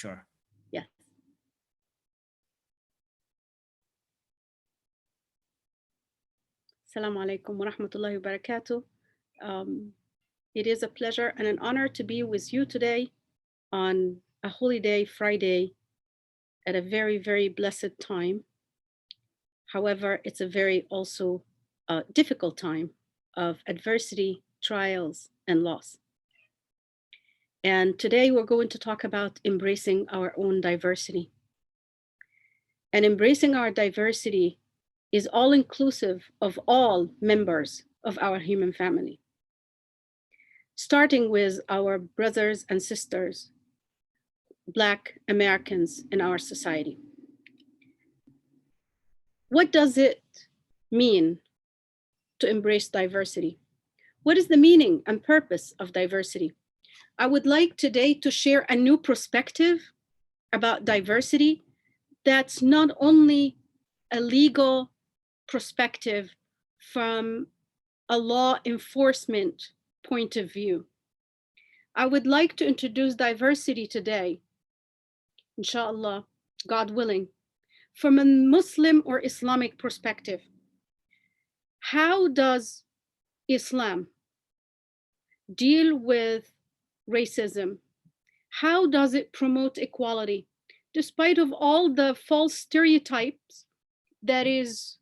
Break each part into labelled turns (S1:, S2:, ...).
S1: sure.
S2: Yes. Assalamu alaikum wa rahmatullahi wa barakatuh. It is a pleasure and an honor to be with you today on a holy day, Friday, at a very, very blessed time. However, it's a very also difficult time of adversity, trials, and loss. And today we're going to talk about embracing our own diversity. And embracing our diversity is all inclusive of all members of our human family, starting with our brothers and sisters, Black Americans in our society. What does it mean to embrace diversity? What is the meaning and purpose of diversity? I would like today to share a new perspective about diversity that's not only a legal perspective from a law enforcement point of view. I would like to introduce diversity today, inshallah, God willing, from a Muslim or Islamic perspective. How does Islam deal with racism? How does it promote equality? Despite of all the false stereotypes that is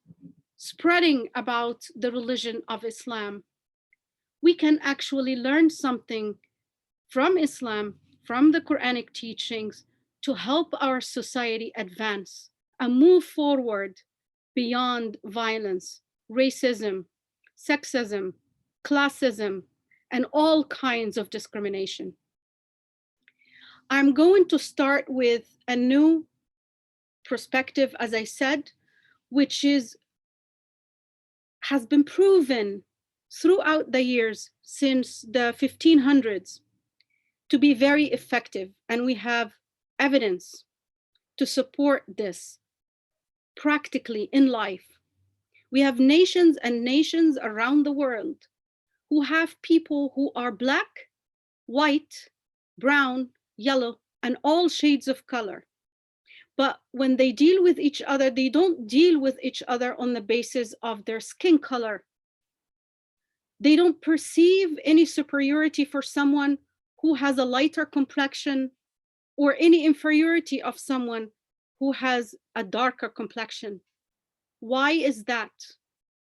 S2: spreading about the religion of Islam, we can actually learn something from Islam, from the Quranic teachings, to help our society advance and move forward beyond violence, racism, sexism, classism, and all kinds of discrimination. I'm going to start with a new perspective, as I said, which has been proven throughout the years since the 1500s to be very effective. And we have evidence to support this practically in life. We have nations and nations around the world who have people who are Black, white, brown, yellow, and all shades of color. But when they deal with each other, they don't deal with each other on the basis of their skin color. They don't perceive any superiority for someone who has a lighter complexion or any inferiority of someone who has a darker complexion. Why is that?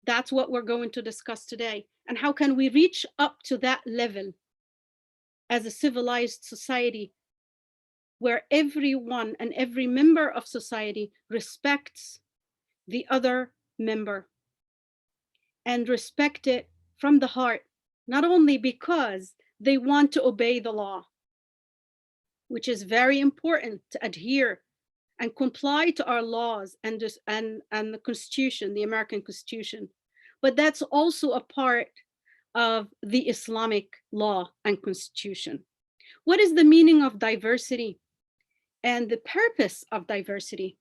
S2: That's what we're going to discuss today. And how can we reach up to that level as a civilized society where everyone and every member of society respects the other member and respect it from the heart, not only because they want to obey the law, which is very important to adhere and comply to our laws and the Constitution, the American Constitution, but that's also a part of the Islamic law and Constitution. What is the meaning of diversity and the purpose of diversity?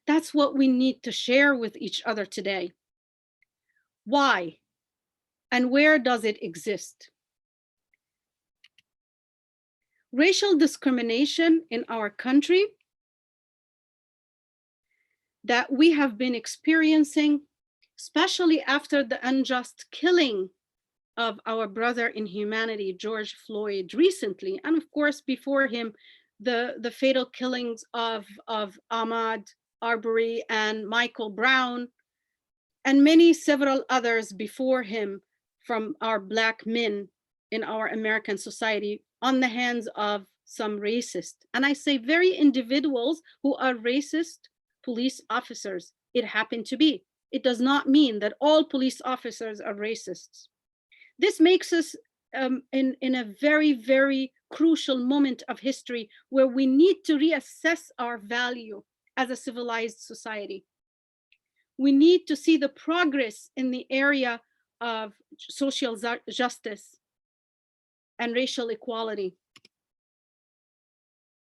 S2: That's what we need to share with each other today. Why and where does it exist? Racial discrimination in our country that we have been experiencing, especially after the unjust killing of our brother in humanity, George Floyd, recently, and of course before him, the fatal killings of Ahmaud Arbery and Michael Brown, and several others before him from our Black men in our American society on the hands of some racist, and I say very individuals who are racist police officers. It happened to be. It does not mean that all police officers are racists. This makes us in a very, very crucial moment of history where we need to reassess our value as a civilized society. We need to see the progress in the area of social justice and racial equality.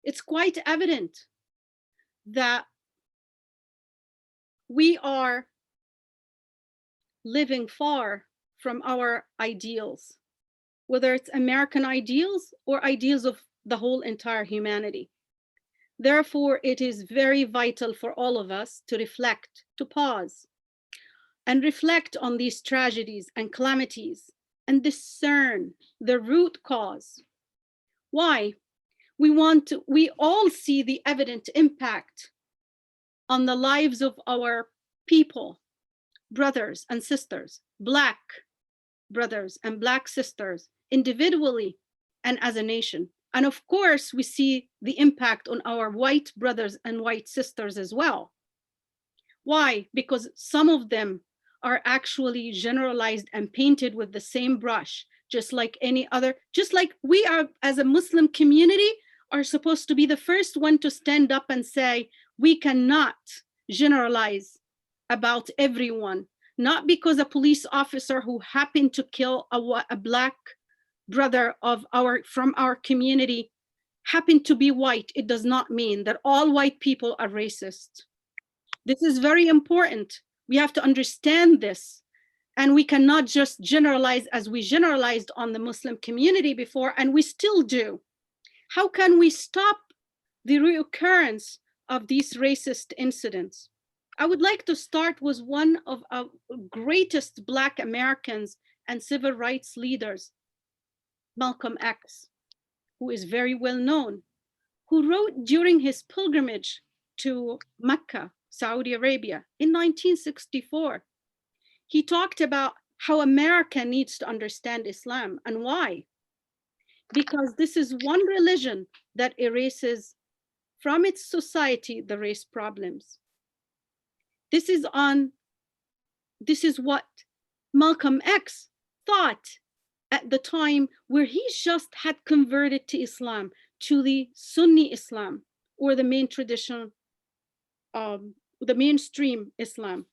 S2: It's quite evident that we are living far from our ideals, whether it's American ideals or ideals of the whole entire humanity. Therefore, it is very vital for all of us to reflect, to pause, and reflect on these tragedies and calamities and discern the root cause. Why? We all see the evident impact on the lives of our people, brothers and sisters, Black brothers and Black sisters, individually and as a nation. And of course, we see the impact on our white brothers and white sisters as well. Why? Because some of them are actually generalized and painted with the same brush, just like any other, just like we are as a Muslim community are supposed to be the first one to stand up and say, we cannot generalize about everyone, not because a police officer who happened to kill a Black brother from our community happened to be white. It does not mean that all white people are racist. This is very important. We have to understand this. And we cannot just generalize as we generalized on the Muslim community before, and we still do. How can we stop the reoccurrence of these racist incidents? I would like to start with one of our greatest Black Americans and civil rights leaders, Malcolm X, who is very well known, who wrote during his pilgrimage to Mecca, Saudi Arabia in 1964. He talked about how America needs to understand Islam and why. Because this is one religion that erases from its society the race problems. This is what Malcolm X thought at the time where he just had converted to Islam, to the Sunni Islam, or the main tradition, the mainstream Islam.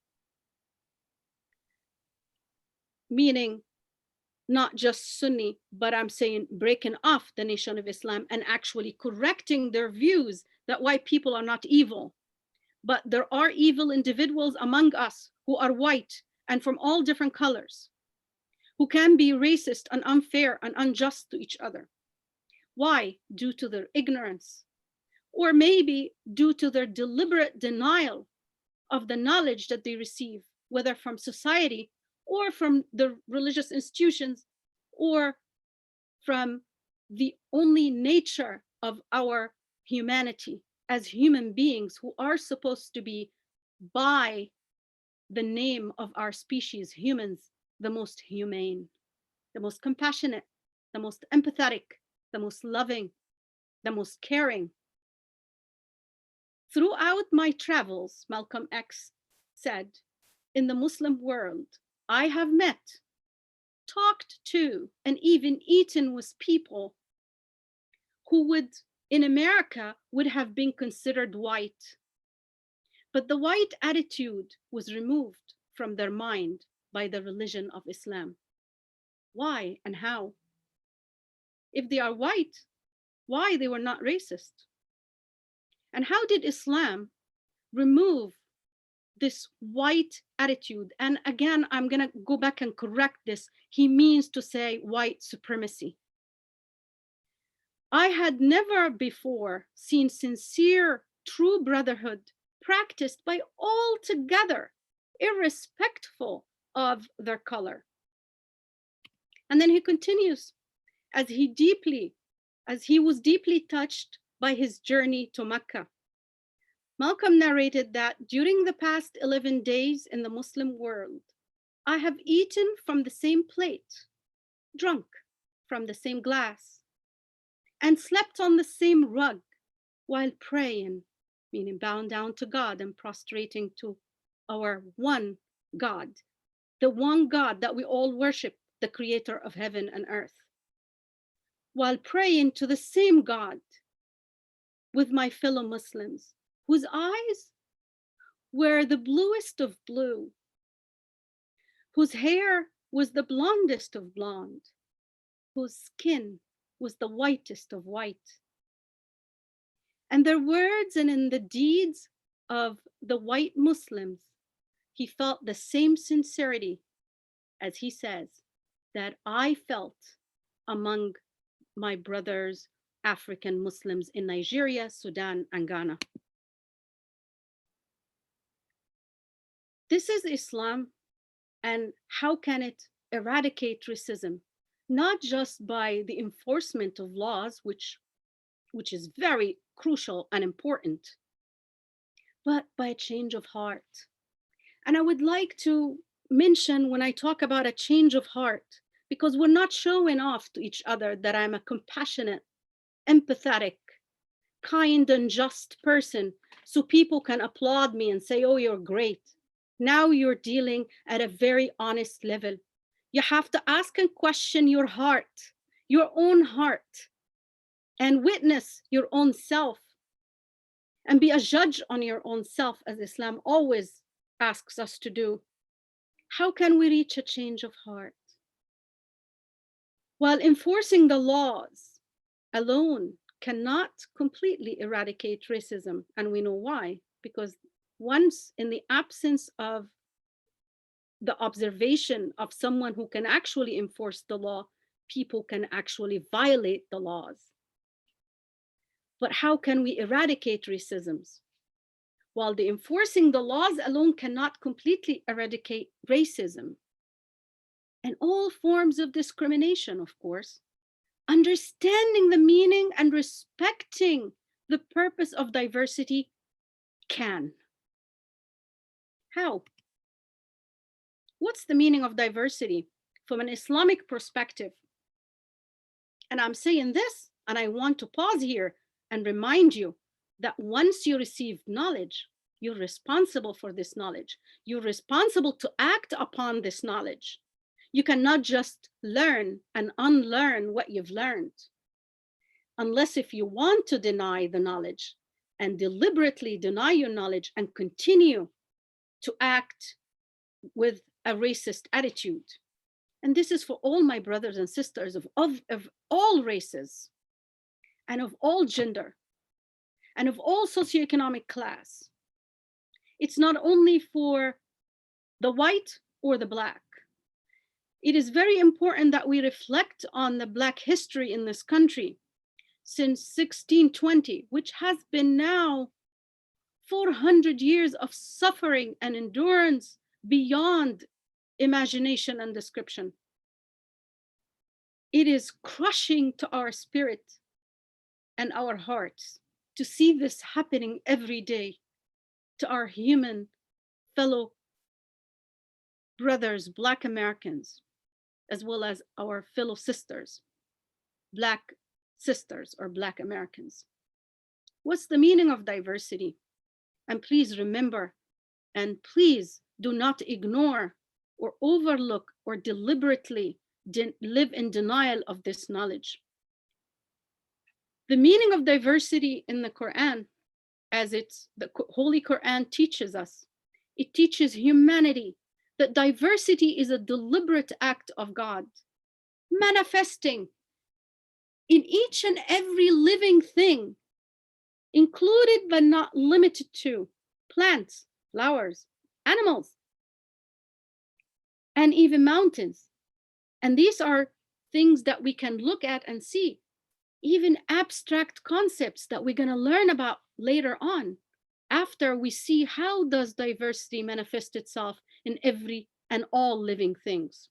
S2: Meaning not just Sunni, but I'm saying breaking off the Nation of Islam and actually correcting their views that white people are not evil. But there are evil individuals among us who are white and from all different colors, who can be racist and unfair and unjust to each other. Why? Due to their ignorance, or maybe due to their deliberate denial of the knowledge that they receive, whether from society or from the religious institutions, or from the only nature of our humanity as human beings who are supposed to be, by the name of our species, humans, the most humane, the most compassionate, the most empathetic, the most loving, the most caring. Throughout my travels, Malcolm X said, in the Muslim world, I have met, talked to, and even eaten with people who would, in America, would have been considered white. But the white attitude was removed from their mind by the religion of Islam. Why and how? If they are white, why they were not racist? And how did Islam remove this white attitude? And again, I'm gonna go back and correct this. He means to say white supremacy. I had never before seen sincere, true brotherhood practiced by all together, irrespectful of their color. And then he continues, as he was deeply touched by his journey to Mecca. Malcolm narrated that during the past 11 days in the Muslim world, I have eaten from the same plate, drunk from the same glass, and slept on the same rug while praying, meaning bowing down to God and prostrating to our one God, the one God that we all worship, the creator of heaven and earth. While praying to the same God with my fellow Muslims, whose eyes were the bluest of blue, whose hair was the blondest of blonde, whose skin was the whitest of white. And their words and in the deeds of the white Muslims, he felt the same sincerity, as he says, that I felt among my brothers African Muslims in Nigeria, Sudan, and Ghana. This is Islam, and how can it eradicate racism? Not just by the enforcement of laws, which is very crucial and important, but by a change of heart. And I would like to mention when I talk about a change of heart, because we're not showing off to each other that I'm a compassionate, empathetic, kind, and just person, so people can applaud me and say, oh, you're great. Now you're dealing at a very honest level. You have to ask and question your heart, your own heart, and witness your own self, and be a judge on your own self, as Islam always asks us to do. How can we reach a change of heart? While enforcing the laws alone cannot completely eradicate racism, and we know why, because once in the absence of the observation of someone who can actually enforce the law, people can actually violate the laws. But how can we eradicate racism? While the enforcing the laws alone cannot completely eradicate racism and all forms of discrimination, of course, understanding the meaning and respecting the purpose of diversity can. How? What's the meaning of diversity from an Islamic perspective? And I'm saying this, and I want to pause here and remind you that once you receive knowledge, you're responsible for this knowledge. You're responsible to act upon this knowledge. You cannot just learn and unlearn what you've learned, unless if you want to deny the knowledge and deliberately deny your knowledge and continue to act with a racist attitude. And this is for all my brothers and sisters of all races and of all gender and of all socioeconomic class. It's not only for the white or the black. It is very important that we reflect on the Black history in this country since 1620, which has been now 400 years of suffering and endurance beyond imagination and description. It is crushing to our spirit and our hearts to see this happening every day to our human fellow brothers, Black Americans, as well as our fellow sisters, Black sisters or Black Americans. What's the meaning of diversity? And please remember, and please do not ignore or overlook or deliberately live in denial of this knowledge. The meaning of diversity in the Quran, as the Holy Quran teaches us, it teaches humanity that diversity is a deliberate act of God, manifesting in each and every living thing, included but not limited to plants, flowers, animals, and even mountains. And these are things that we can look at and see, even abstract concepts that we're going to learn about later on, after we see how does diversity manifest itself in every and all living things.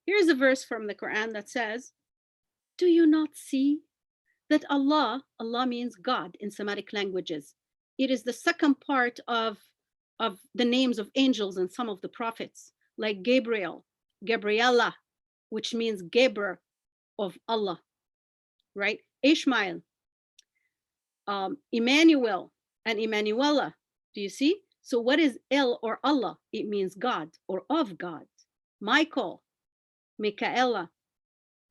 S2: Here's a verse from the Quran that says, do you not see that Allah means God in Semitic languages. It is the second part of the names of angels and some of the prophets, like Gabriel, Gabriella, which means Gabriel of Allah, right? Ishmael, Emmanuel, and Emmanuela. Do you see? So what is El or Allah? It means God or of God. Michael, Michaela,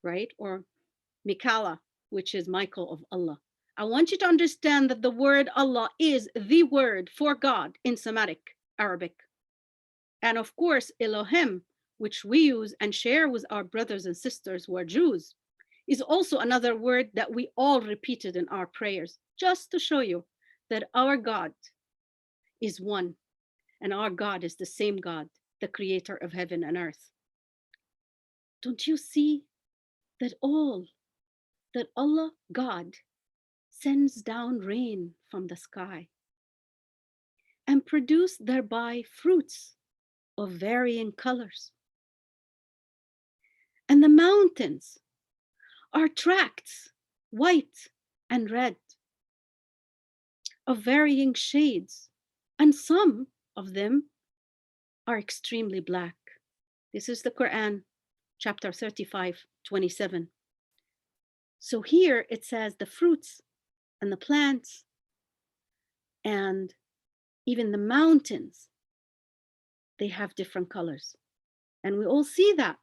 S2: right? Or Mikala, which is Michael of Allah. I want you to understand that the word Allah is the word for God in Semitic Arabic. And of course, Elohim, which we use and share with our brothers and sisters who are Jews, is also another word that we all repeated in our prayers, just to show you that our God is one, and our God is the same God, the creator of heaven and earth. Don't you see that all that Allah, God, sends down rain from the sky and produce thereby fruits of varying colors. And the mountains are tracts, white and red, of varying shades, and some of them are extremely black. This is the Qur'an, chapter 35, 27. So here it says the fruits and the plants and even the mountains, they have different colors. And we all see that.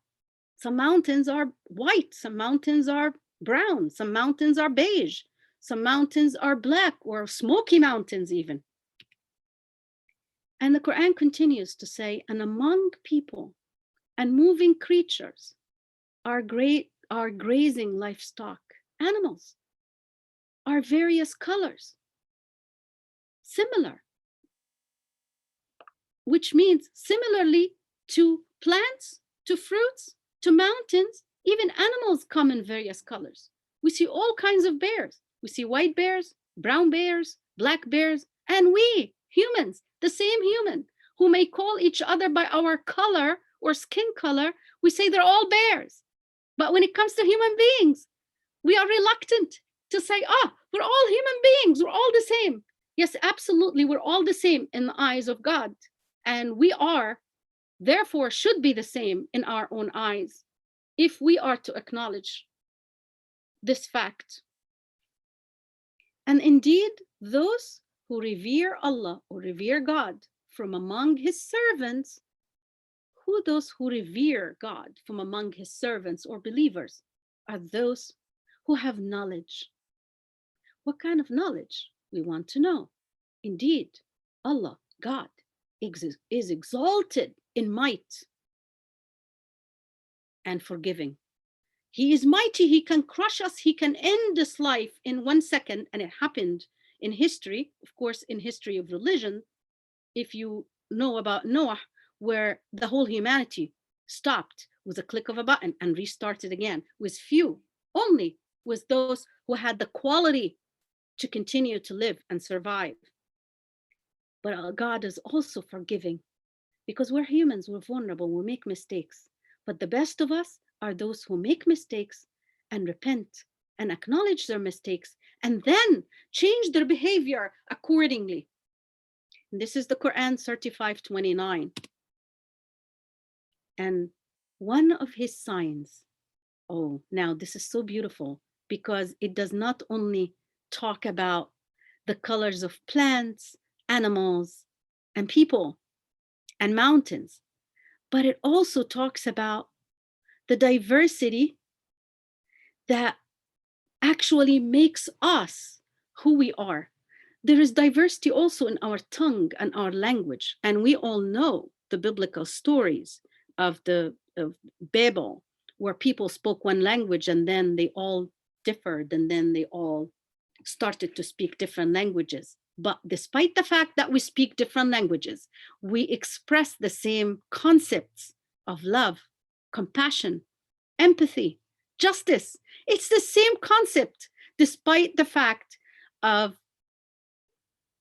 S2: Some mountains are white, some mountains are brown, some mountains are beige, some mountains are black or smoky mountains even. And the Quran continues to say, and among people and moving creatures are grazing livestock, animals, are various colors, similar, which means similarly to plants, to fruits, to mountains, even animals come in various colors. We see all kinds of bears. We see white bears, brown bears, black bears, and we, humans, the same human, who may call each other by our color or skin color, we say they're all bears. But when it comes to human beings, we are reluctant to say, we're all human beings, we're all the same. Yes, absolutely, we're all the same in the eyes of God. And we are, therefore, should be the same in our own eyes if we are to acknowledge this fact. And indeed, those who revere Allah or revere God from among his servants, those who revere God from among his servants or believers are those who have knowledge. What kind of knowledge? We want to know. Indeed, Allah, God, is exalted in might and forgiving. He is mighty, he can crush us, he can end this life in 1 second, and it happened in history, of course, in history of religion. If you know about Noah, where the whole humanity stopped with a click of a button and restarted again, with few, only with those who had the quality to continue to live and survive. But God is also forgiving, because we're humans, we're vulnerable, we make mistakes. But the best of us are those who make mistakes and repent and acknowledge their mistakes and then change their behavior accordingly. And this is the Quran 35:29. And one of his signs, now this is so beautiful, because it does not only talk about the colors of plants, animals, and people, and mountains, but it also talks about the diversity that actually makes us who we are. There is diversity also in our tongue and our language, and we all know the biblical stories of Babel, where people spoke one language and then they all differed and then they all started to speak different languages. But despite the fact that we speak different languages, we express the same concepts of love, compassion, empathy, justice. It's the same concept, despite the fact of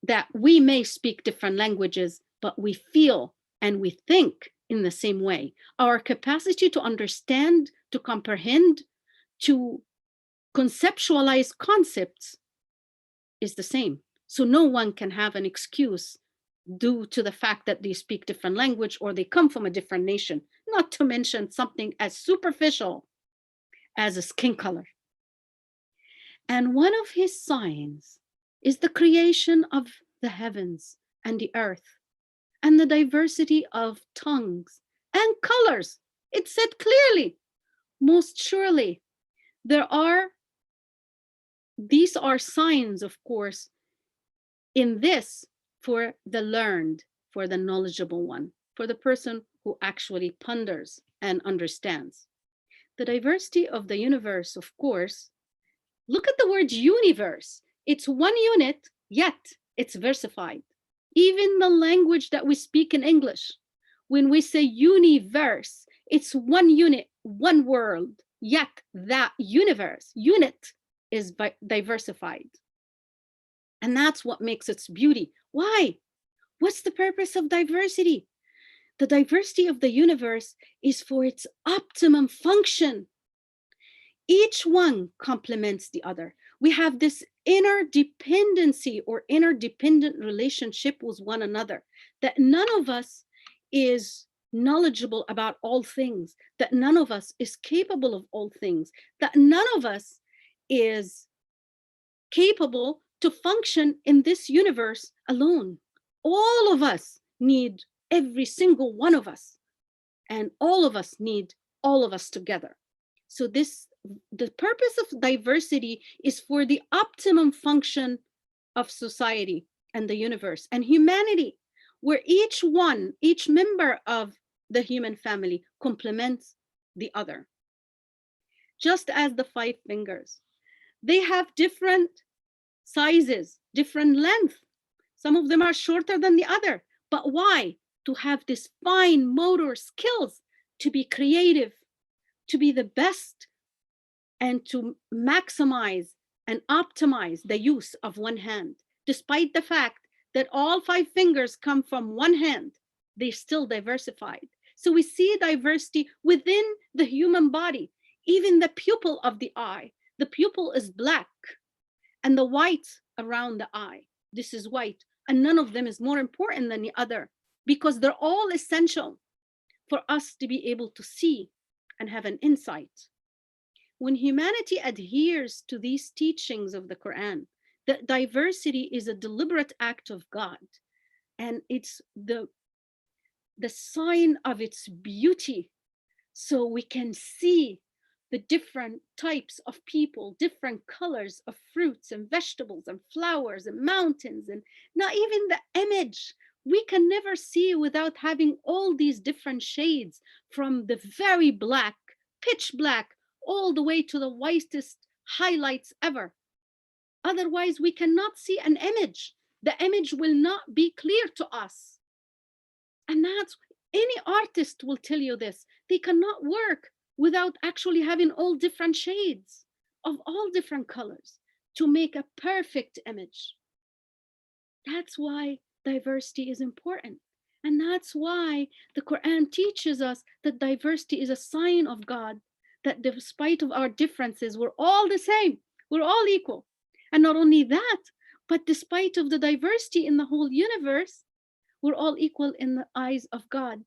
S2: that we may speak different languages, but we feel and we think in the same way. Our capacity to understand, to comprehend, to conceptualize concepts is the same. So no one can have an excuse due to the fact that they speak different language or they come from a different nation, not to mention something as superficial as a skin color. And one of his signs is the creation of the heavens and the earth and the diversity of tongues and colors. It said clearly, most surely, these are signs, of course, in this for the learned, for the knowledgeable one, for the person who actually ponders and understands. The diversity of the universe, of course, look at the word universe. It's one unit, yet it's versified. Even the language that we speak in English, when we say universe, it's one unit, one world, yet that universe, unit, is diversified. And that's what makes its beauty. Why? What's the purpose of diversity? The diversity of the universe is for its optimum function. Each one complements the other. We have this inner dependency or interdependent relationship with one another, that none of us is knowledgeable about all things, that none of us is capable of all things, that none of us is capable to function in this universe alone. All of us need every single one of us, and all of us need all of us together. So the purpose of diversity is for the optimum function of society and the universe and humanity, where each member of the human family complements the other. Just as the 5 fingers, they have different sizes, different length. Some of them are shorter than the other. But why? To have this fine motor skills, to be creative, to be the best, and to maximize and optimize the use of one hand. Despite the fact that all 5 fingers come from one hand, they're still diversified. So we see diversity within the human body. Even the pupil of the eye, the pupil is black, and the white around the eye, this is white, and none of them is more important than the other, because they're all essential for us to be able to see and have an insight. When humanity adheres to these teachings of the Quran, that diversity is a deliberate act of God, and it's the sign of its beauty, so we can see the different types of people, different colors of fruits and vegetables and flowers and mountains, and not even the image. We can never see without having all these different shades, from the very black, pitch black, all the way to the whitest highlights ever. Otherwise, we cannot see an image. The image will not be clear to us. And that's, any artist will tell you this. They cannot work without actually having all different shades of all different colors to make a perfect image. That's why diversity is important. And that's why the Quran teaches us that diversity is a sign of God, that despite of our differences, we're all the same, we're all equal. And not only that, but despite of the diversity in the whole universe, we're all equal in the eyes of God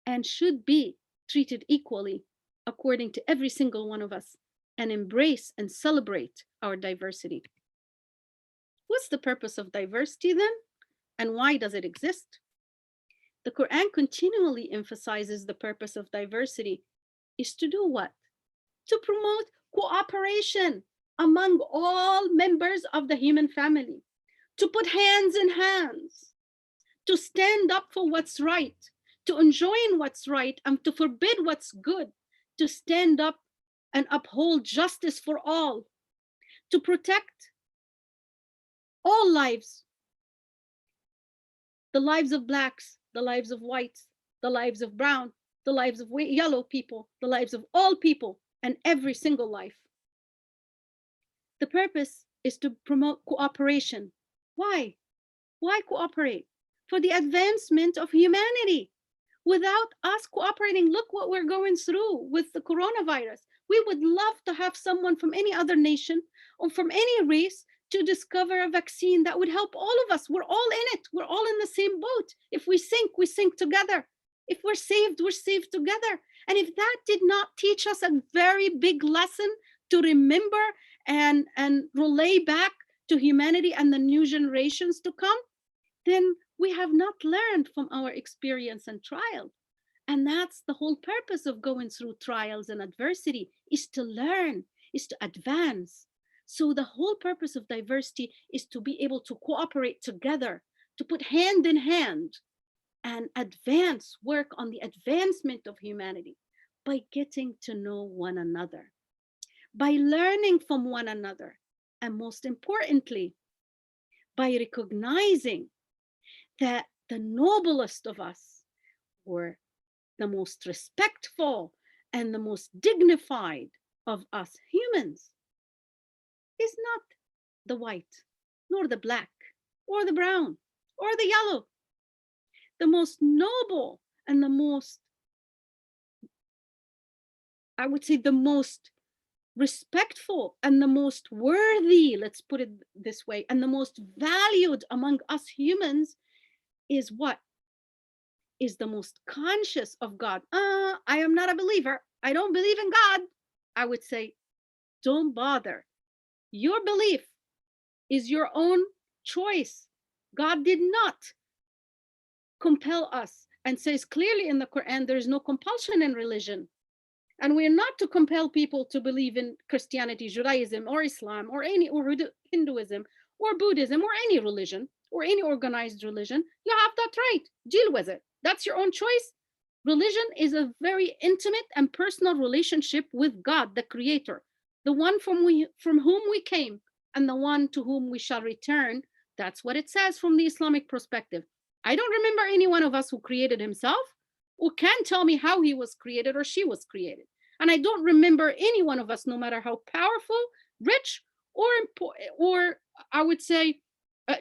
S2: and should be treated equally according to every single one of us, and embrace and celebrate our diversity. What's the purpose of diversity then? And why does it exist? The Quran continually emphasizes the purpose of diversity is to do what? To promote cooperation among all members of the human family, to put hands in hands, to stand up for what's right, to enjoin what's right, and to forbid what's good, to stand up and uphold justice for all, to protect all lives, the lives of blacks, the lives of whites, the lives of brown, the lives of yellow people, the lives of all people, and every single life. The purpose is to promote cooperation. Why? Why cooperate? For the advancement of humanity. Without us cooperating, look what we're going through with the coronavirus. We would love to have someone from any other nation or from any race to discover a vaccine that would help all of us. We're all in it. We're all in the same boat. If we sink together. If we're saved together. And if that did not teach us a very big lesson to remember and relay back to humanity and the new generations to come, then we have not learned from our experience and trial. And that's the whole purpose of going through trials and adversity, is to learn, is to advance. So the whole purpose of diversity is to be able to cooperate together, to put hand in hand and advance, work on the advancement of humanity by getting to know one another, by learning from one another, and most importantly, by recognizing that the noblest of us, or the most respectful and the most dignified of us humans, is not the white, nor the black, or the brown, or the yellow. The most noble and the most, I would say, the most respectful and the most worthy, let's put it this way, and the most valued among us humans is what? Is the most conscious of God. I am not a believer. I don't believe in God. I would say, don't bother. Your belief is your own choice. God did not compel us, and says clearly in the Quran, there is no compulsion in religion. And we're not to compel people to believe in Christianity, Judaism, or Islam, or Hinduism, or Buddhism, or any religion, or any organized religion. You have that right. Deal with it. That's your own choice. Religion is a very intimate and personal relationship with God, the Creator, the one from whom we came, and the one to whom we shall return. That's what it says from the Islamic perspective. I don't remember any one of us who created himself, who can tell me how he was created or she was created. And I don't remember any one of us, no matter how powerful, rich, or I would say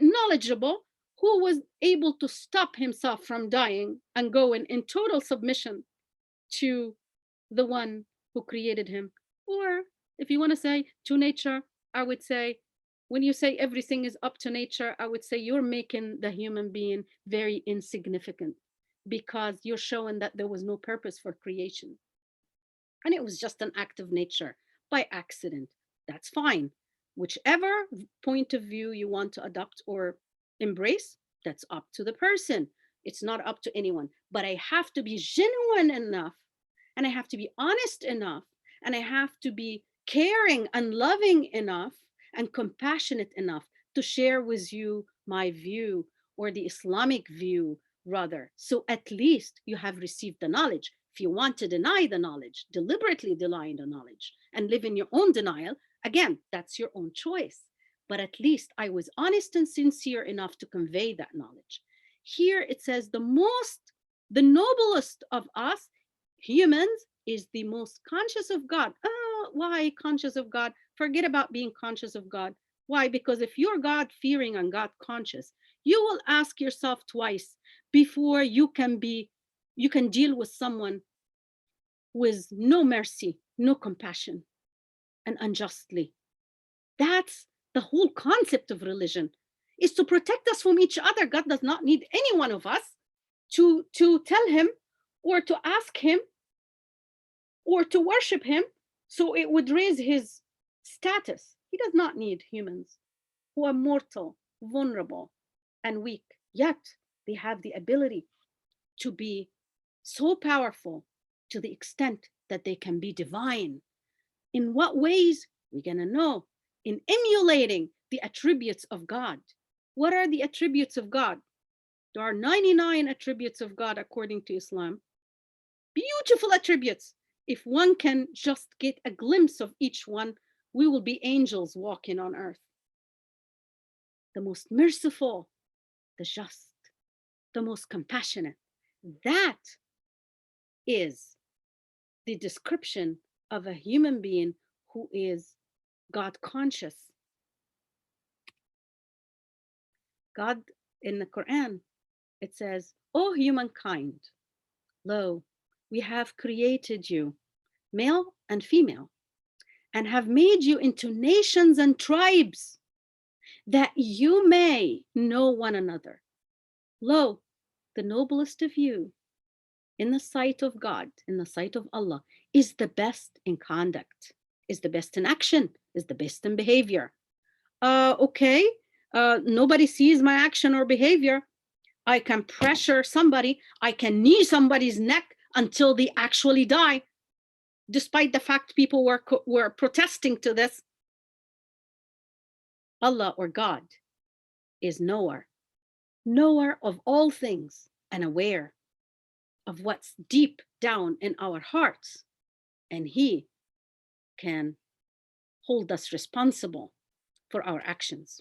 S2: knowledgeable, who was able to stop himself from dying and go in total submission to the one who created him. Or if you want to say to nature, I would say, when you say everything is up to nature, I would say you're making the human being very insignificant, because you're showing that there was no purpose for creation. And it was just an act of nature by accident. That's fine. Whichever point of view you want to adopt or embrace, that's up to the person. It's not up to anyone. But I have to be genuine enough, and I have to be honest enough, and I have to be caring and loving enough and compassionate enough to share with you my view, or the Islamic view, rather. So at least you have received the knowledge. If you want to deny the knowledge, deliberately deny the knowledge, and live in your own denial, again, that's your own choice. But at least I was honest and sincere enough to convey that knowledge. Here it says the noblest of us humans is the most conscious of God. Why conscious of God? Forget about being conscious of God. Why? Because if you're God fearing and God conscious, you will ask yourself twice before you can deal with someone with no mercy, no compassion, and unjustly. That's the whole concept of religion, is to protect us from each other. God does not need any one of us to tell him, or to ask him, or to worship him, so it would raise his status. He does not need humans who are mortal, vulnerable, and weak, yet they have the ability to be so powerful to the extent that they can be divine. In what ways? We're going to know in emulating the attributes of God. What are the attributes of God? There are 99 attributes of God according to Islam. Beautiful attributes. If one can just get a glimpse of each one, we will be angels walking on earth. The most merciful, the just, the most compassionate. That is the description of a human being who is God conscious. God, in the Quran, it says, "O humankind, lo, we have created you, male and female, and have made you into nations and tribes, that you may know one another. Lo, the noblest of you, in the sight of God, in the sight of Allah, is the best in conduct, is the best in action, is the best in behavior." Okay, nobody sees my action or behavior. I can pressure somebody, I can knee somebody's neck until they actually die, despite the fact people were protesting to this. Allah, or God, is knower of all things, and aware of what's deep down in our hearts, and he can hold us responsible for our actions.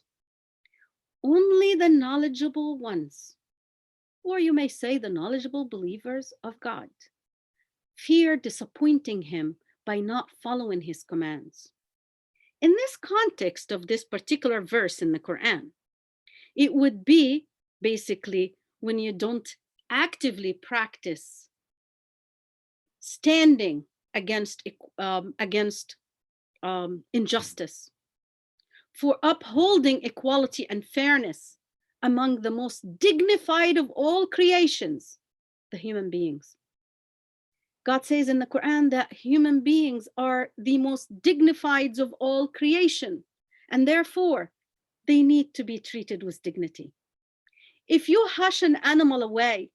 S2: Only the knowledgeable ones, or you may say the knowledgeable believers of God, fear disappointing him by not following his commands. In this context of this particular verse in the Quran, it would be basically when you don't actively practice standing against injustice, for upholding equality and fairness among the most dignified of all creations, the human beings. God says in the Quran that human beings are the most dignified of all creation, and therefore they need to be treated with dignity. If you hush an animal away,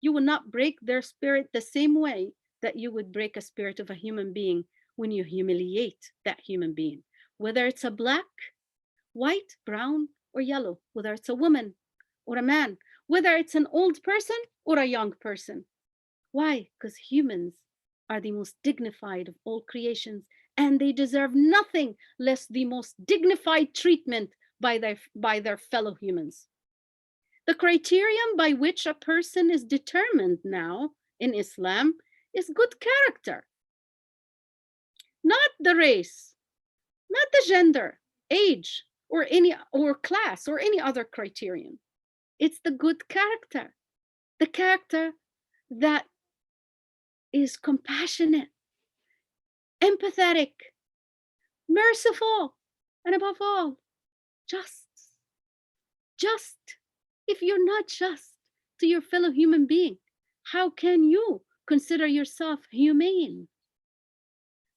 S2: you will not break their spirit the same way that you would break a spirit of a human being when you humiliate that human being, whether it's a black, white, brown, or yellow, whether it's a woman or a man, whether it's an old person or a young person. Why? Because humans are the most dignified of all creations, and they deserve nothing less the most dignified treatment by their fellow humans. The criterion by which a person is determined now in Islam is good character, not the race, not the gender, age, or class, or any other criterion. It's the good character, the character that is compassionate, empathetic, merciful, and above all, just. If you're not just to your fellow human being, how can you consider yourself humane?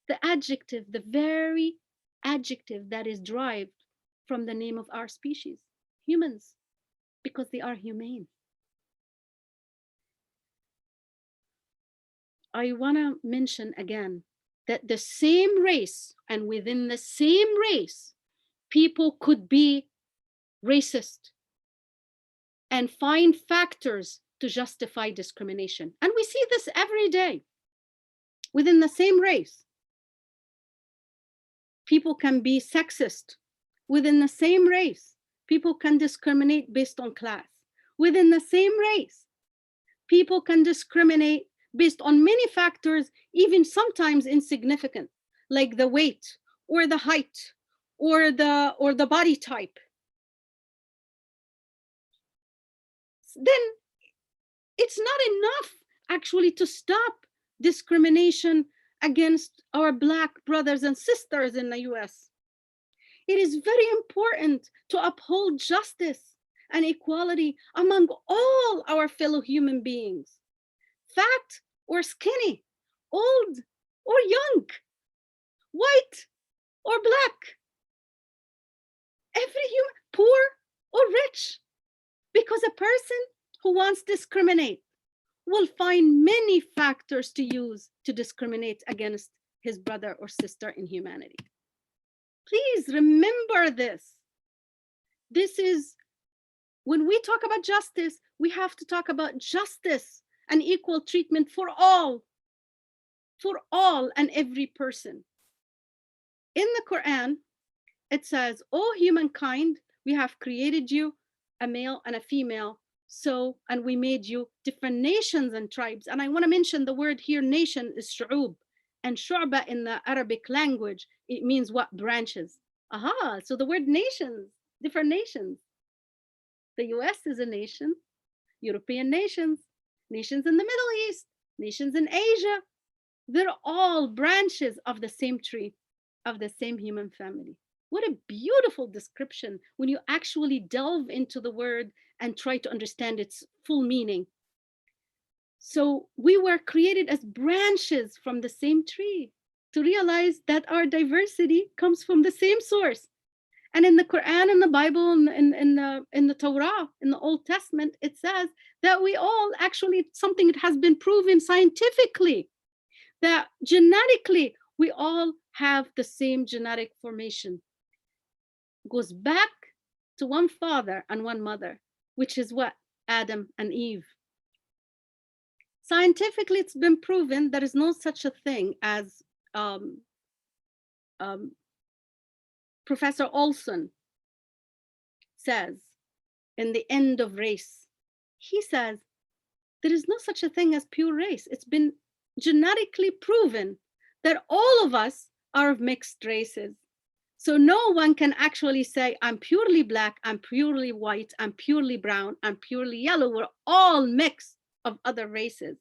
S2: The adjective, the very adjective that is derived from the name of our species, humans, because they are humane. I want to mention again that the same race, and within the same race, people could be racist and find factors to justify discrimination. And we see this every day within the same race. People can be sexist within the same race. People can discriminate based on class. Within the same race, people can discriminate based on many factors, even sometimes insignificant, like the weight or the height or the body type. Then it's not enough actually to stop discrimination against our Black brothers and sisters in the US. It is very important to uphold justice and equality among all our fellow human beings, fat or skinny, old or young, white or black, every human, poor or rich, because a person who wants to discriminate will find many factors to use to discriminate against his brother or sister in humanity. Please remember this. This is, when we talk about justice, we have to talk about justice and equal treatment for all and every person. In the Quran, it says, "O humankind, we have created you a male and a female, and we made you different nations and tribes." And I want to mention the word here, nation, is shu'ub. And shu'ba in the Arabic language, it means what? Branches. Aha, so the word nations, different nations. The US is a nation, European nations, nations in the Middle East, nations in Asia. They're all branches of the same tree, of the same human family. What a beautiful description when you actually delve into the word and try to understand its full meaning. So we were created as branches from the same tree, to realize that our diversity comes from the same source. And in the Quran, in the Bible, in the Torah, in the Old Testament, it says that we all actually, something that has been proven scientifically, that genetically we all have the same genetic formation. It goes back to one father and one mother, which is what? Adam and Eve. Scientifically, it's been proven there is no such a thing as Professor Olson says in The End of Race. He says there is no such a thing as pure race. It's been genetically proven that all of us are of mixed races. So no one can actually say, I'm purely black, I'm purely white, I'm purely brown, I'm purely yellow. We're all mixed of other races,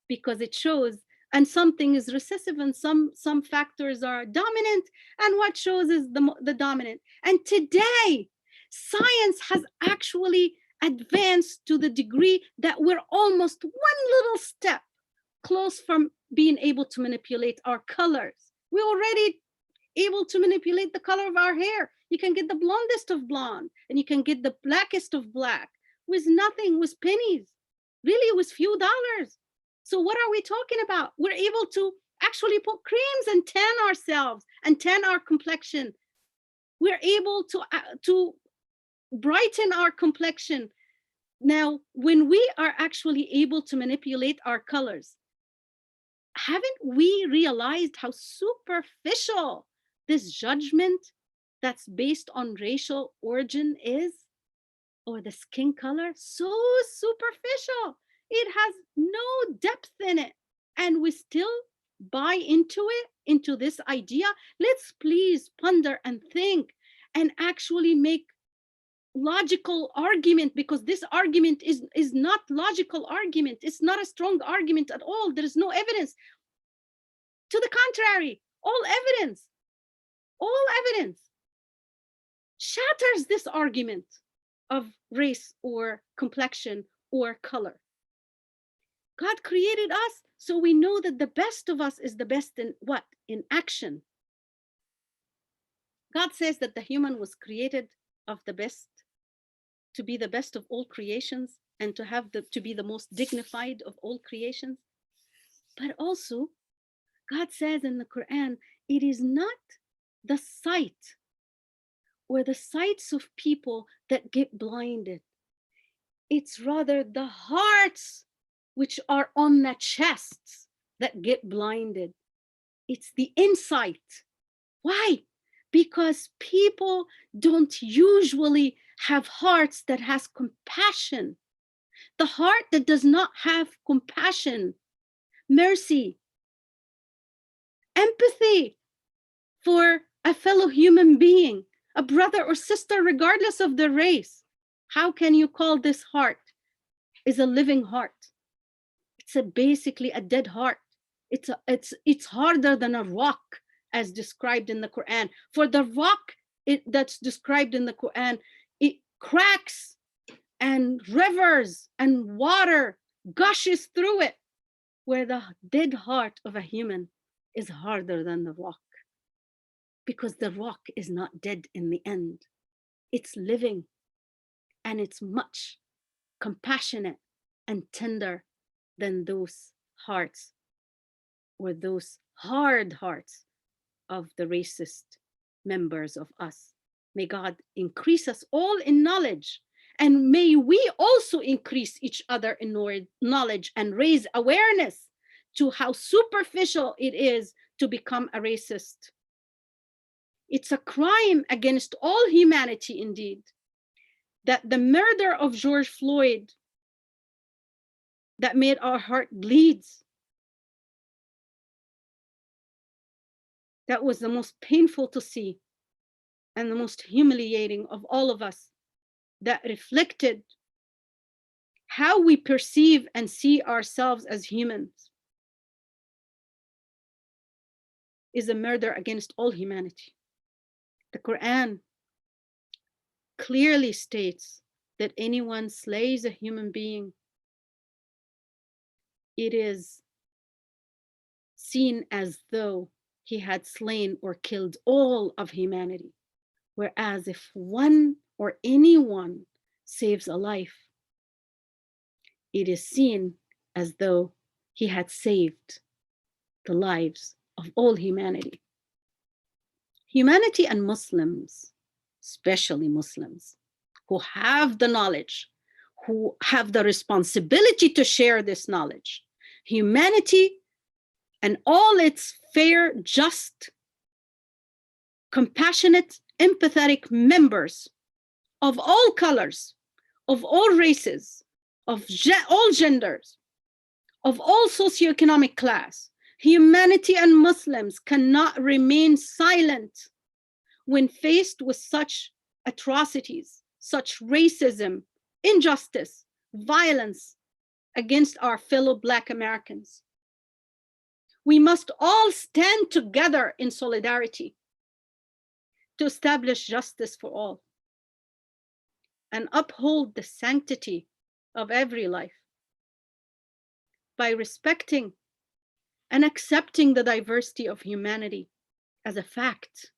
S2: because it shows, and something is recessive and some factors are dominant, and what shows is the dominant. And today, science has actually advanced to the degree that we're almost one little step close from being able to manipulate our colors. We're already able to manipulate the color of our hair. You can get the blondest of blonde, and you can get the blackest of black with nothing, with pennies, really with few dollars. So what are we talking about? We're able to actually put creams and tan ourselves and tan our complexion. We're able to brighten our complexion. Now, when we are actually able to manipulate our colors, haven't we realized how superficial this judgment that's based on racial origin is, or the skin color? So superficial. It has no depth in it. And we still buy into it, into this idea. Let's please ponder and think and actually make logical argument, because this argument is not logical argument. It's not a strong argument at all. There is no evidence. To the contrary, all evidence shatters this argument of race or complexion or color. God created us, so we know that the best of us is the best in what? In action. God says that the human was created of the best, to be the best of all creations, and to be the most dignified of all creations. But also, God says in the Qur'an, it is not the sight or the sights of people that get blinded. It's rather the hearts which are on the chests that get blinded. It's the insight. Why? Because people don't usually have hearts that has compassion. The heart that does not have compassion, mercy, empathy for a fellow human being, a brother or sister, regardless of their race, how can you call this heart is a living heart? It's basically a dead heart. It's harder than a rock, as described in the Quran. For the rock that's described in the Quran, it cracks and rivers and water gushes through it, where the dead heart of a human is harder than the rock, because the rock is not dead in the end. It's living, and it's much compassionate and tender than those hearts, or those hard hearts of the racist members of us. May God increase us all in knowledge, and may we also increase each other in knowledge and raise awareness to how superficial it is to become a racist. It's a crime against all humanity, indeed, that the murder of George Floyd, that made our heart bleed. That was the most painful to see and the most humiliating of all of us, that reflected how we perceive and see ourselves as humans, is a murder against all humanity. The Quran clearly states that anyone slays a human being, it is seen as though he had slain or killed all of humanity. Whereas if one or anyone saves a life, it is seen as though he had saved the lives of all humanity. Humanity and Muslims, especially Muslims, who have the knowledge, who have the responsibility to share this knowledge, humanity and all its fair, just, compassionate, empathetic members of all colors, of all races, of all genders, of all socioeconomic class, humanity and Muslims cannot remain silent when faced with such atrocities, such racism, injustice, violence against our fellow Black Americans. We must all stand together in solidarity to establish justice for all and uphold the sanctity of every life by respecting and accepting the diversity of humanity as a fact,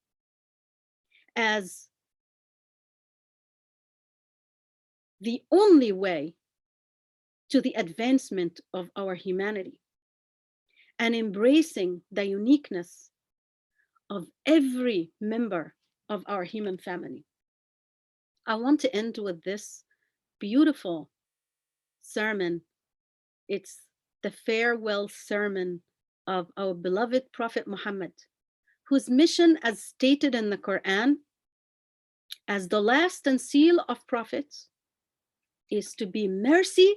S2: as the only way to the advancement of our humanity, and embracing the uniqueness of every member of our human family. I want to end with this beautiful sermon. It's the farewell sermon of our beloved Prophet Muhammad, whose mission, as stated in the Qur'an, as the last and seal of prophets, is to be mercy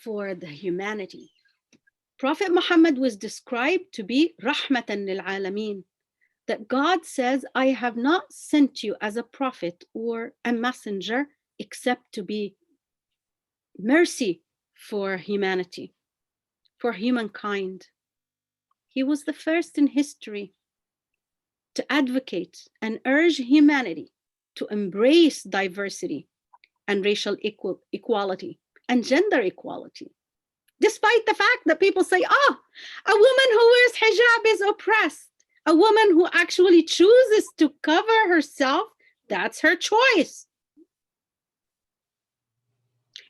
S2: for the humanity. Prophet Muhammad was described to be rahmatan lil alameen, that God says, I have not sent you as a prophet or a messenger except to be mercy for humanity, for humankind. He was the first in history to advocate and urge humanity to embrace diversity and racial equality and gender equality. Despite the fact that people say, oh, a woman who wears hijab is oppressed. A woman who actually chooses to cover herself, that's her choice.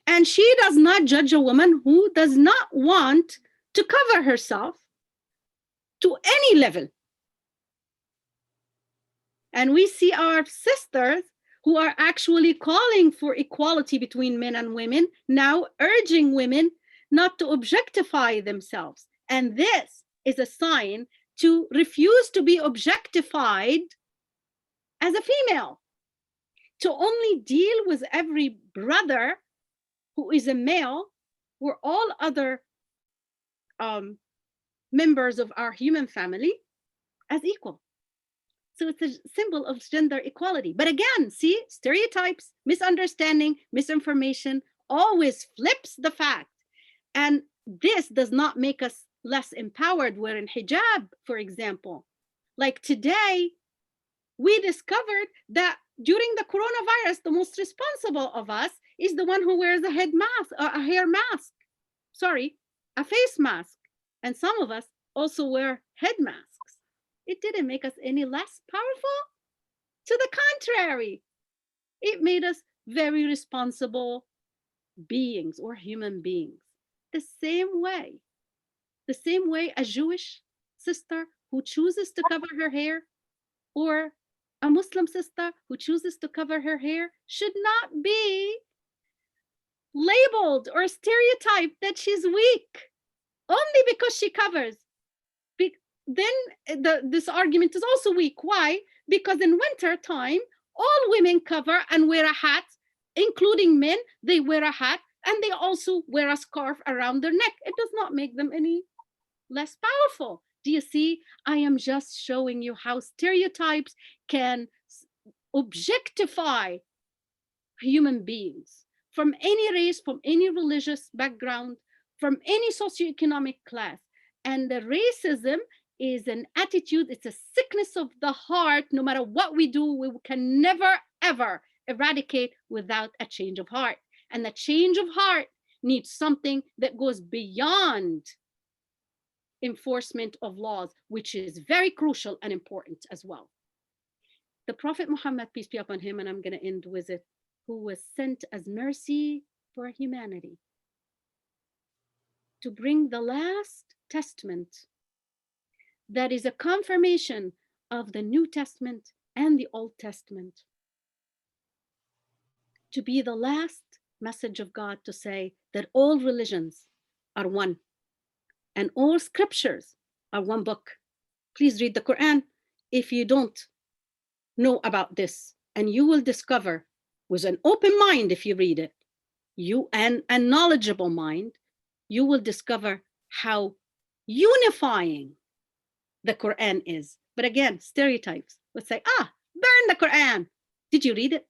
S2: And she does not judge a woman who does not want to cover herself to any level. And we see our sisters who are actually calling for equality between men and women, now urging women not to objectify themselves. And this is a sign to refuse to be objectified as a female, to only deal with every brother who is a male or all other members of our human family as equal. So it's a symbol of gender equality. But again, see, stereotypes, misunderstanding, misinformation always flips the fact. And this does not make us less empowered. Wearing hijab, for example. Like today, we discovered that during the coronavirus, the most responsible of us is the one who wears a head mask, or a hair mask, a face mask. And some of us also wear head masks. It didn't make us any less powerful. To the contrary, it made us very responsible beings or human beings. The same way a Jewish sister who chooses to cover her hair or a Muslim sister who chooses to cover her hair should not be labeled or stereotyped that she's weak only because she covers. Then this argument is also weak. Why? Because in winter time, all women cover and wear a hat, including men. They wear a hat and they also wear a scarf around their neck. It does not make them any less powerful. Do you see? I am just showing you how stereotypes can objectify human beings from any race, from any religious background, from any socioeconomic class. And the racism is an attitude, it's a sickness of the heart. No matter what we do, we can never, ever eradicate without a change of heart. And the change of heart needs something that goes beyond enforcement of laws, which is very crucial and important as well. The Prophet Muhammad, peace be upon him, and I'm going to end with it, who was sent as mercy for humanity to bring the last testament that is a confirmation of the New Testament and the Old Testament, to be the last message of God to say that all religions are one and all scriptures are one book. Please read the Quran if you don't know about this, and you will discover with an open mind, if you read it, and a knowledgeable mind, you will discover how unifying the Quran is. But again, stereotypes would say, burn the Quran. Did you read it?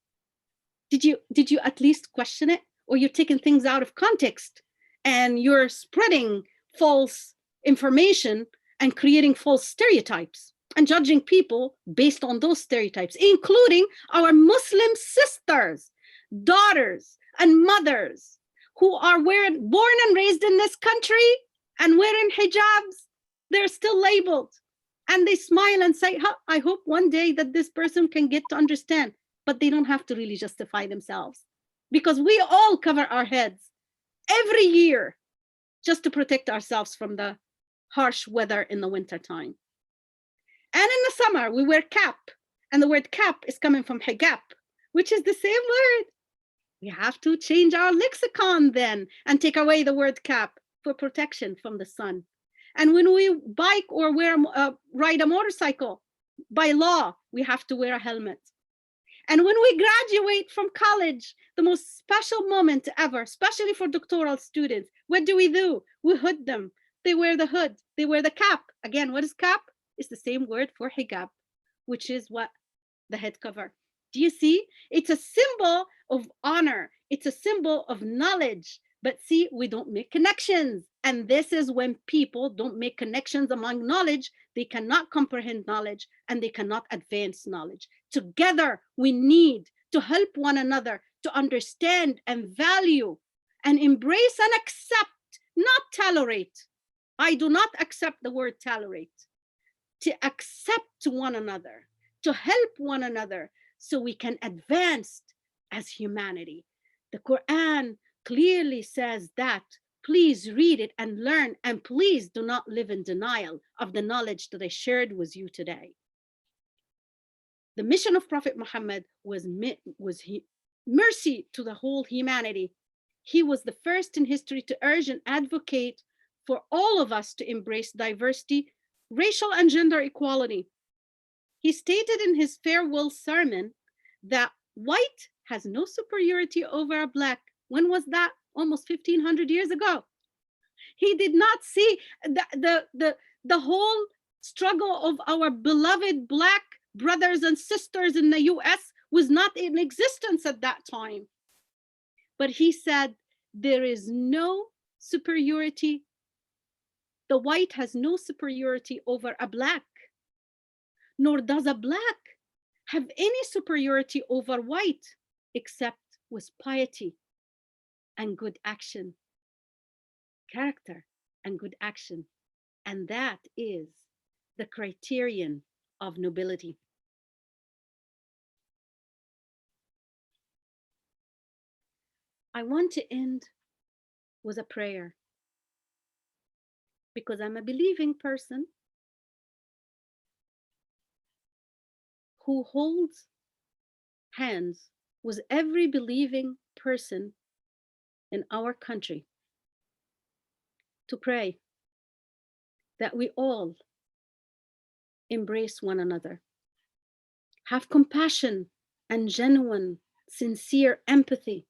S2: Did you at least question it? Or you're taking things out of context and you're spreading false information and creating false stereotypes and judging people based on those stereotypes, including our Muslim sisters, daughters, and mothers who are born and raised in this country and wearing hijabs. They're still labeled. And they smile and say, I hope one day that this person can get to understand. But they don't have to really justify themselves, because we all cover our heads every year just to protect ourselves from the harsh weather in the wintertime. And in the summer, we wear cap. And the word cap is coming from hijab, which is the same word. We have to change our lexicon then and take away the word cap for protection from the sun. And when we bike or ride a motorcycle, by law, we have to wear a helmet. And when we graduate from college, the most special moment ever, especially for doctoral students, what do? We hood them. They wear the hood. They wear the cap. Again, what is cap? It's the same word for hijab, which is what? The head cover. Do you see? It's a symbol of honor. It's a symbol of knowledge. But see, we don't make connections. And this is when people don't make connections among knowledge. They cannot comprehend knowledge and they cannot advance knowledge. Together, we need to help one another to understand and value and embrace and accept, not tolerate. I do not accept the word tolerate. To accept one another, to help one another so we can advance as humanity. The Quran clearly says that. Please read it and learn, and please do not live in denial of the knowledge that I shared with you today. The mission of Prophet Muhammad was mercy to the whole humanity. He was the first in history to urge and advocate for all of us to embrace diversity, racial and gender equality. He stated in his farewell sermon that white has no superiority over a black. When was that? Almost 1,500 years ago. He did not see the whole struggle of our beloved Black brothers and sisters in the US was not in existence at that time. But he said, there is no superiority. The white has no superiority over a Black, nor does a Black have any superiority over white, except with piety and good action, character and good action. And that is the criterion of nobility. I want to end with a prayer because I'm a believing person who holds hands with every believing person in our country to pray that we all embrace one another, have compassion and genuine, sincere empathy,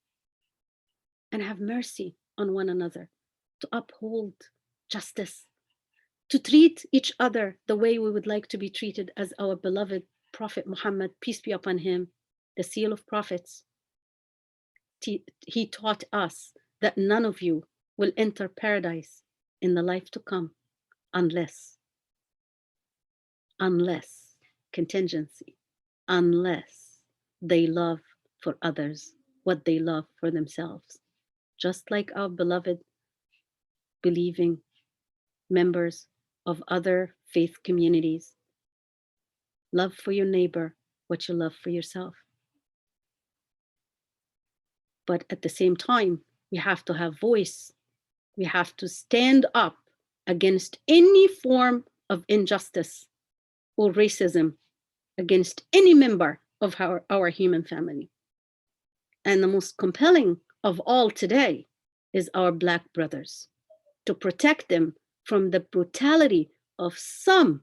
S2: and have mercy on one another, to uphold justice, to treat each other the way we would like to be treated as our beloved Prophet Muhammad, peace be upon him, the seal of prophets. He taught us that none of you will enter paradise in the life to come unless, contingency, unless they love for others what they love for themselves. Just like our beloved believing members of other faith communities, love for your neighbor what you love for yourself. But at the same time, we have to have voice. We have to stand up against any form of injustice or racism against any member of our human family. And the most compelling of all today is our Black brothers, to protect them from the brutality of some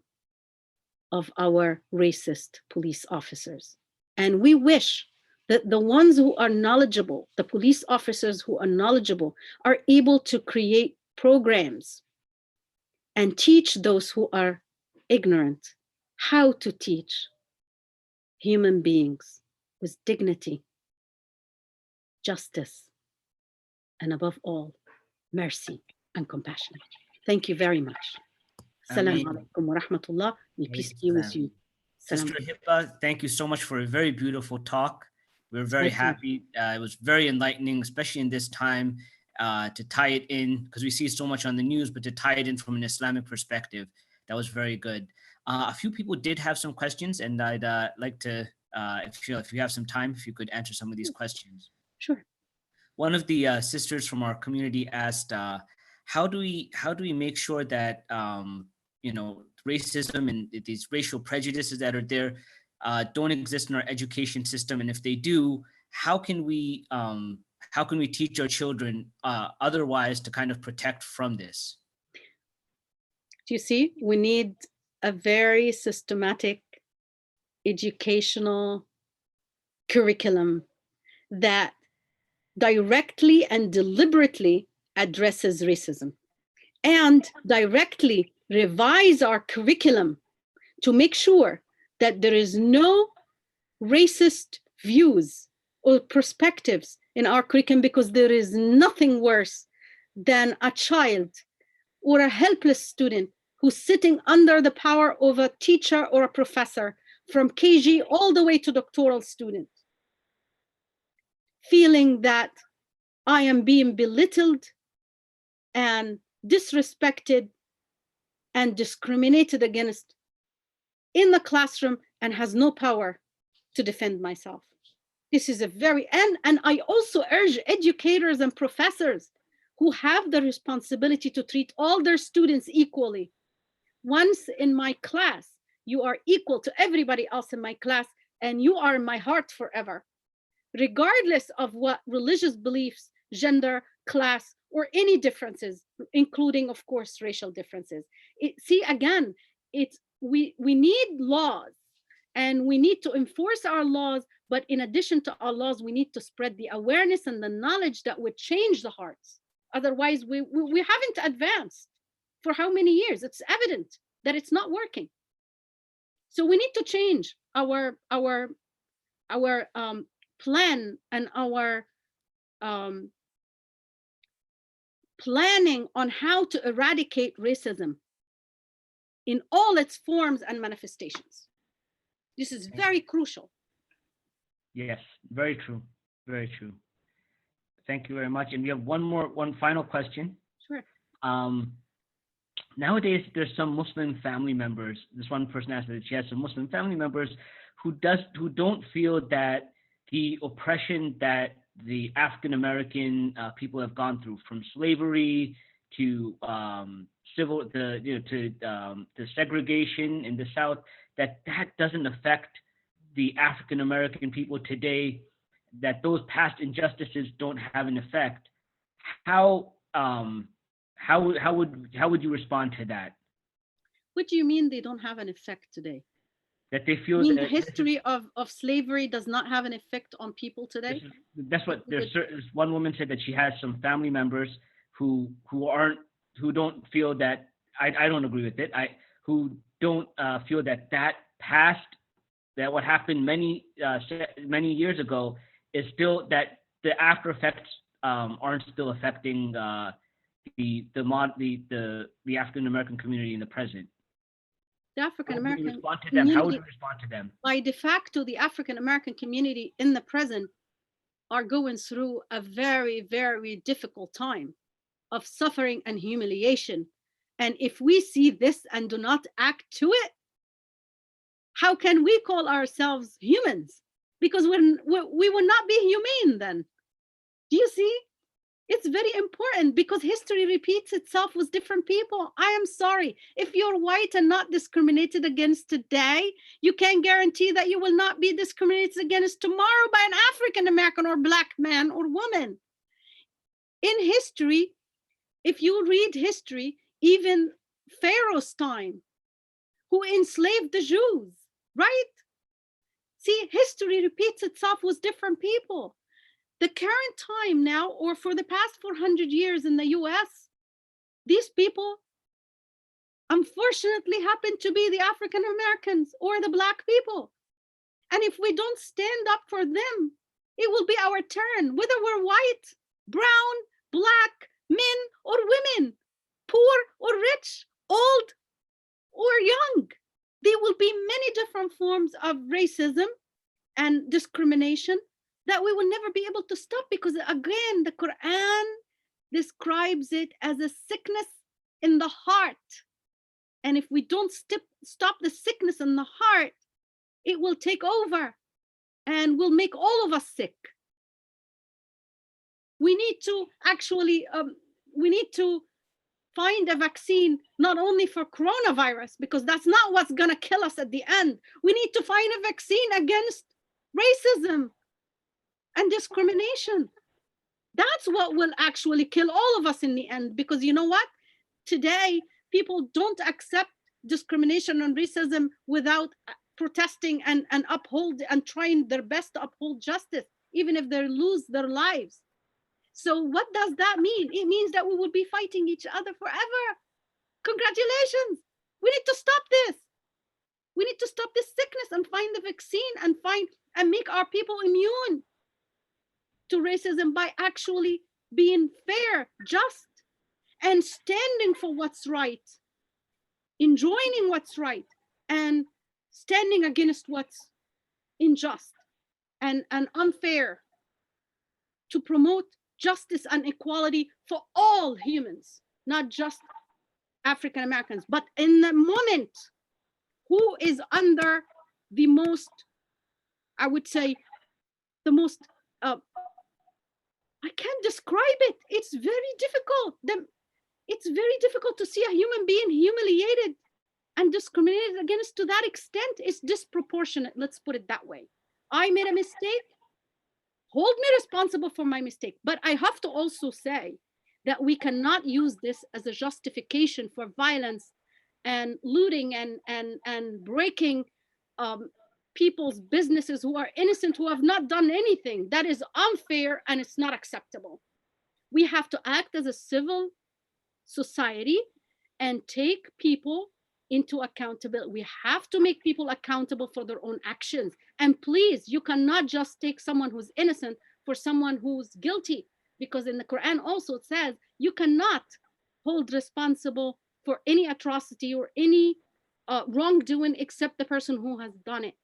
S2: of our racist police officers. And we wish that the ones who are knowledgeable, the police officers who are knowledgeable, are able to create programs and teach those who are ignorant how to teach human beings with dignity, justice, and above all, mercy and compassion. Thank you very much. Assalamu alaikum wa rahmatullah. May peace be with you.
S1: Sister Heba, thank you so much for a very beautiful talk. We're very happy. It was very enlightening, especially in this time, to tie it in, because we see so much on the news, but to tie it in from an Islamic perspective, that was very good. A few people did have some questions, and I'd like to, if you have some time, if you could answer some of these questions.
S2: Sure.
S1: One of the sisters from our community asked, how do we make sure that racism and these racial prejudices that are there don't exist in our education system, and if they do, how can we teach our children otherwise to kind of protect from this?
S2: Do you see? We need a very systematic educational curriculum that directly and deliberately addresses racism, and directly revise our curriculum to make sure that there is no racist views or perspectives in our curriculum, because there is nothing worse than a child or a helpless student who's sitting under the power of a teacher or a professor from KG all the way to doctoral student, feeling that I am being belittled and disrespected and discriminated against in the classroom and has no power to defend myself. This is a very, and I also urge educators and professors who have the responsibility to treat all their students equally. Once in my class, you are equal to everybody else in my class, and you are in my heart forever, regardless of what religious beliefs, gender, class, or any differences, including, of course, racial differences. We need laws, and we need to enforce our laws, but in addition to our laws, we need to spread the awareness and the knowledge that would change the hearts. Otherwise, we haven't advanced for how many years? It's evident that it's not working. So we need to change our plan and our planning on how to eradicate racism in all its forms and manifestations. This is very crucial.
S1: Yes, very true. Very true. Thank you very much. And we have one final question.
S2: Sure.
S1: Nowadays, there's some Muslim family members. This one person asked that she has some Muslim family members who don't feel that the oppression that the African American people have gone through, from slavery to to segregation in the South, that doesn't affect the African American people today, that those past injustices don't have an effect. How would you respond to that?
S2: What do you mean they don't have an effect today?
S1: That they feel
S2: that the history of slavery does not have an effect on people today?
S1: That's what there's one woman said, that she has some family members who don't feel that, I don't agree with it, who don't feel that past, that what happened many years ago is still, that the after effects aren't still affecting the African American community in the present.
S2: The African American
S1: community, how would you respond to them?
S2: By de facto, the African American community in the present are going through a very, very difficult time of suffering and humiliation. And if we see this and do not act to it, how can we call ourselves humans? Because we will not be humane then. Do you see? It's very important, because history repeats itself with different people. I am sorry. If you're white and not discriminated against today, you can guarantee that you will not be discriminated against tomorrow by an African American or Black man or woman. In history, if you read history, even Pharaoh's time, who enslaved the Jews, right? See, history repeats itself with different people. The current time now, or for the past 400 years in the US, these people unfortunately happen to be the African Americans or the Black people. And if we don't stand up for them, it will be our turn, whether we're white, brown, black, men or women, poor or rich, old or young. There will be many different forms of racism and discrimination that we will never be able to stop, because again, the Quran describes it as a sickness in the heart. And if we don't stop the sickness in the heart, it will take over and will make all of us sick. We need to actually, we need to find a vaccine, not only for coronavirus, because that's not what's gonna kill us at the end. We need to find a vaccine against racism and discrimination. That's what will actually kill all of us in the end, because you know what? Today, people don't accept discrimination and racism without protesting and uphold and trying their best to uphold justice, even if they lose their lives. So what does that mean? It means that we will be fighting each other forever. Congratulations. We need to stop this. We need to stop this sickness and find the vaccine and make our people immune to racism by actually being fair, just, and standing for what's right, enjoining what's right, and standing against what's unjust and unfair, to promote justice and equality for all humans, not just African Americans. But in the moment, who is under the most, I would say, the most, I can't describe it. It's very difficult. It's very difficult to see a human being humiliated and discriminated against to that extent. It's disproportionate. Let's put it that way. I made a mistake. Hold me responsible for my mistake. But I have to also say that we cannot use this as a justification for violence and looting and breaking people's businesses who are innocent, who have not done anything. That is unfair and it's not acceptable. We have to act as a civil society and take people into accountability. We have to make people accountable for their own actions. And please, you cannot just take someone who's innocent for someone who's guilty, because in the Quran also it says you cannot hold responsible for any atrocity or any wrongdoing except the person who has done it,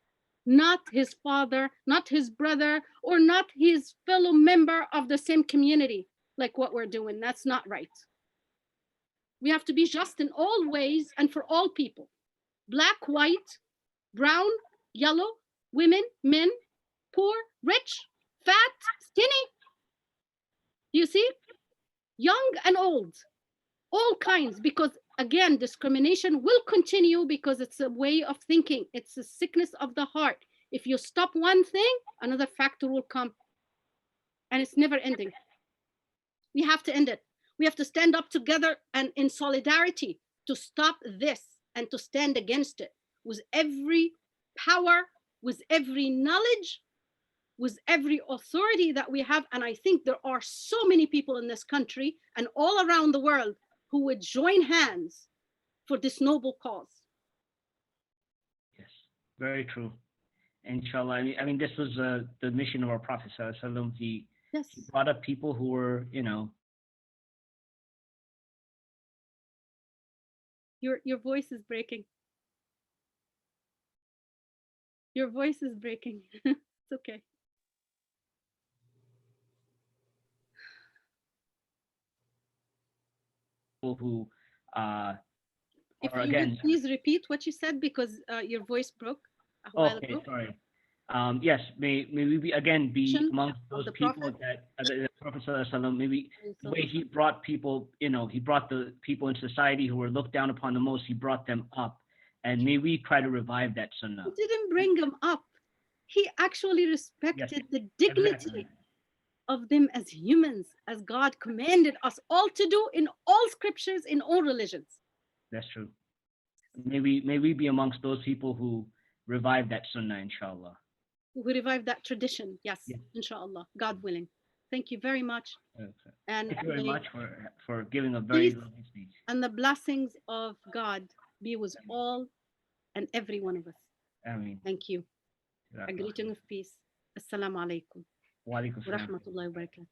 S2: not his father, not his brother, or not his fellow member of the same community, like what we're doing. That's not right. We have to be just in all ways and for all people, black, white, brown, yellow, women, men, poor, rich, fat, skinny. You see, young and old, all kinds, because again, discrimination will continue because it's a way of thinking. It's a sickness of the heart. If you stop one thing, another factor will come, and it's never ending. We have to end it. We have to stand up together and in solidarity to stop this and to stand against it with every power, with every knowledge, with every authority that we have. And I think there are so many people in this country and all around the world who would join hands for this noble cause.
S1: Yes, very true. Inshallah. I mean, this was the mission of our Prophet Sallallahu Alaihi Wasallam. He brought up people who were,
S2: Your voice is breaking. Your voice is breaking. It's okay.
S1: Who
S2: if you would please repeat what you said, because your voice broke a while ago.
S1: Sorry. Yes, may we be amongst those people that the Prophet Sallallahu Alaihi Wasallam, maybe the way he brought people, he brought the people in society who were looked down upon the most, he brought them up. And may we try to revive that sunnah.
S2: He didn't bring them up. He actually respected the dignity of them as humans, as God commanded us all to do in all scriptures, in all religions.
S1: That's true. May we be amongst those people who revive that sunnah, inshallah.
S2: Who revive that tradition, yes, inshallah, God willing. Thank you very much.
S1: Okay. And thank you very much for giving a very lovely speech.
S2: And the blessings of God be with all and every one of us.
S1: Ameen.
S2: Thank you. A greeting of peace. Assalamu alaikum
S1: Wa alaikum
S2: wa
S1: salam.
S2: rahmatullahi wa barakatuh.